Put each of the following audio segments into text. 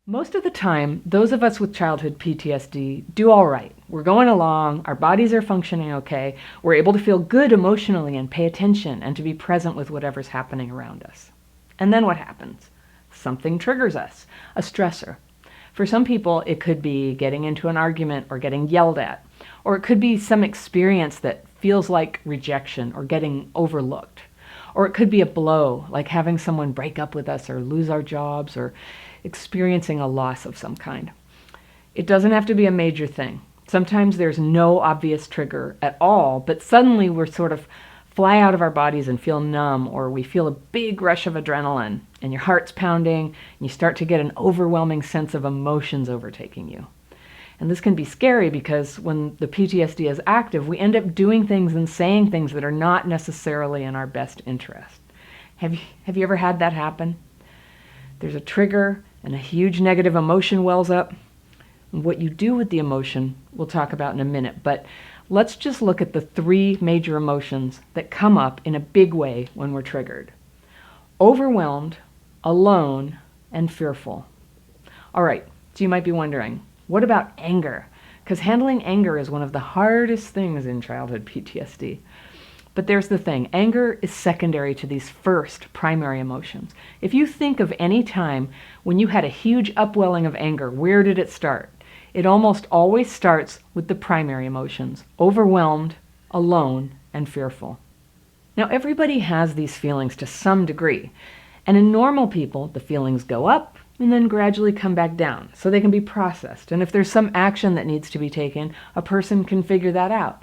Most of the time, those of us with childhood PTSD do all right. We're going along, our bodies are functioning okay, we're able to feel good emotionally and pay attention and to be present with whatever's happening around us. And then what happens? Something triggers us, a stressor. For some people, it could be getting into an argument or getting yelled at, or it could be some experience that feels like rejection or getting overlooked. Or it could be a blow, like having someone break up with us or lose our jobs or experiencing a loss of some kind. It doesn't have to be a major thing. Sometimes there's no obvious trigger at all, but suddenly we're sort of fly out of our bodies and feel numb, or we feel a big rush of adrenaline and your heart's pounding and you start to get an overwhelming sense of emotions overtaking you. And this can be scary because when the PTSD is active, we end up doing things and saying things that are not necessarily in our best interest. Have you ever had that happen? There's a trigger and a huge negative emotion wells up. And what you do with the emotion, we'll talk about in a minute, but let's just look at the three major emotions that come up in a big way when we're triggered. Overwhelmed, alone, and fearful. All right, so you might be wondering, what about anger? Because handling anger is one of the hardest things in childhood PTSD. But there's the thing, anger is secondary to these first primary emotions. If you think of any time when you had a huge upwelling of anger, where did it start? It almost always starts with the primary emotions, overwhelmed, alone, and fearful. Now, everybody has these feelings to some degree. And in normal people, the feelings go up and then gradually come back down so they can be processed. And if there's some action that needs to be taken, a person can figure that out.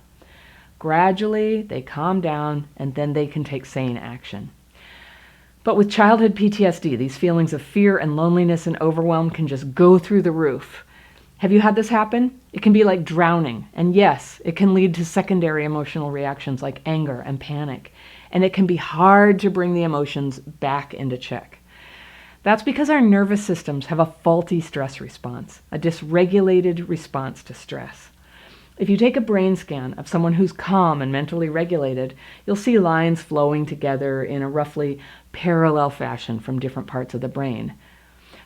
Gradually, they calm down and then they can take sane action. But with childhood PTSD, these feelings of fear and loneliness and overwhelm can just go through the roof. Have you had this happen? It can be like drowning. And yes, it can lead to secondary emotional reactions like anger and panic. And it can be hard to bring the emotions back into check. That's because our nervous systems have a faulty stress response, a dysregulated response to stress. If you take a brain scan of someone who's calm and mentally regulated, you'll see lines flowing together in a roughly parallel fashion from different parts of the brain.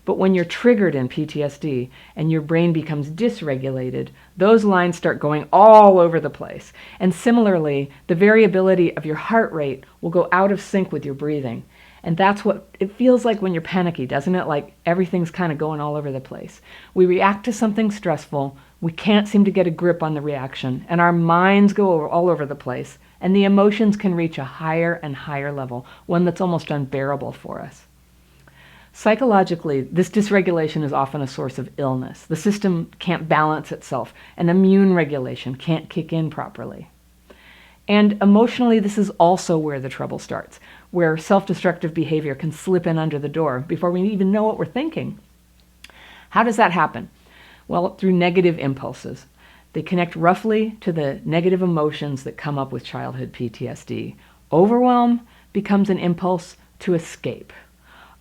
But when you're triggered in PTSD and your brain becomes dysregulated, those lines start going all over the place. And similarly, the variability of your heart rate will go out of sync with your breathing. And that's what it feels like when you're panicky, doesn't it? Like everything's kind of going all over the place. We react to something stressful, we can't seem to get a grip on the reaction, and our minds go all over the place, and the emotions can reach a higher and higher level, one that's almost unbearable for us. Psychologically, this dysregulation is often a source of illness. The system can't balance itself, and immune regulation can't kick in properly. And emotionally, this is also where the trouble starts, where self-destructive behavior can slip in under the door before we even know what we're thinking. How does that happen? Well, through negative impulses. They connect roughly to the negative emotions that come up with childhood PTSD. Overwhelm becomes an impulse to escape.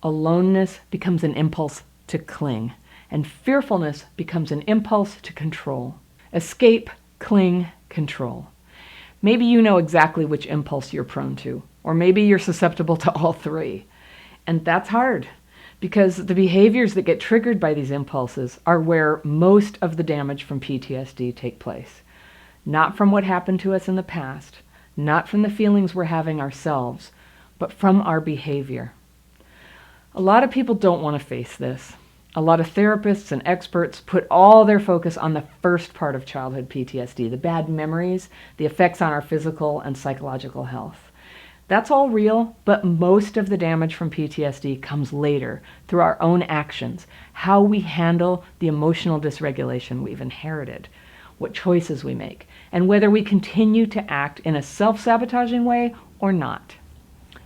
Aloneness becomes an impulse to cling. And fearfulness becomes an impulse to control. Escape, cling, control. Maybe you know exactly which impulse you're prone to, or maybe you're susceptible to all three. And that's hard, because the behaviors that get triggered by these impulses are where most of the damage from PTSD take place. Not from what happened to us in the past, not from the feelings we're having ourselves, but from our behavior. A lot of people don't want to face this. A lot of therapists and experts put all their focus on the first part of childhood PTSD, the bad memories, the effects on our physical and psychological health. That's all real, but most of the damage from PTSD comes later through our own actions, how we handle the emotional dysregulation we've inherited, what choices we make, and whether we continue to act in a self-sabotaging way or not.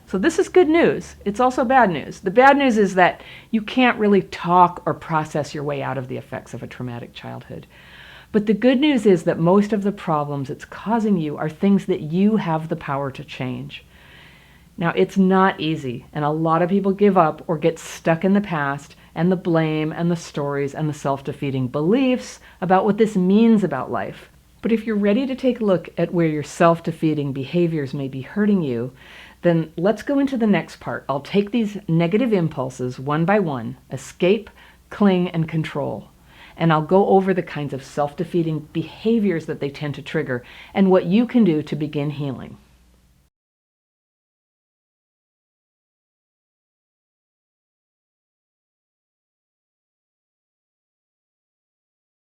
So this is good news. It's also bad news. The bad news is that you can't really talk or process your way out of the effects of a traumatic childhood. But the good news is that most of the problems it's causing you are things that you have the power to change. Now, it's not easy, and a lot of people give up or get stuck in the past and the blame and the stories and the self-defeating beliefs about what this means about life. But if you're ready to take a look at where your self-defeating behaviors may be hurting you, then let's go into the next part. I'll take these negative impulses one by one: escape, cling, and control. And I'll go over the kinds of self-defeating behaviors that they tend to trigger and what you can do to begin healing.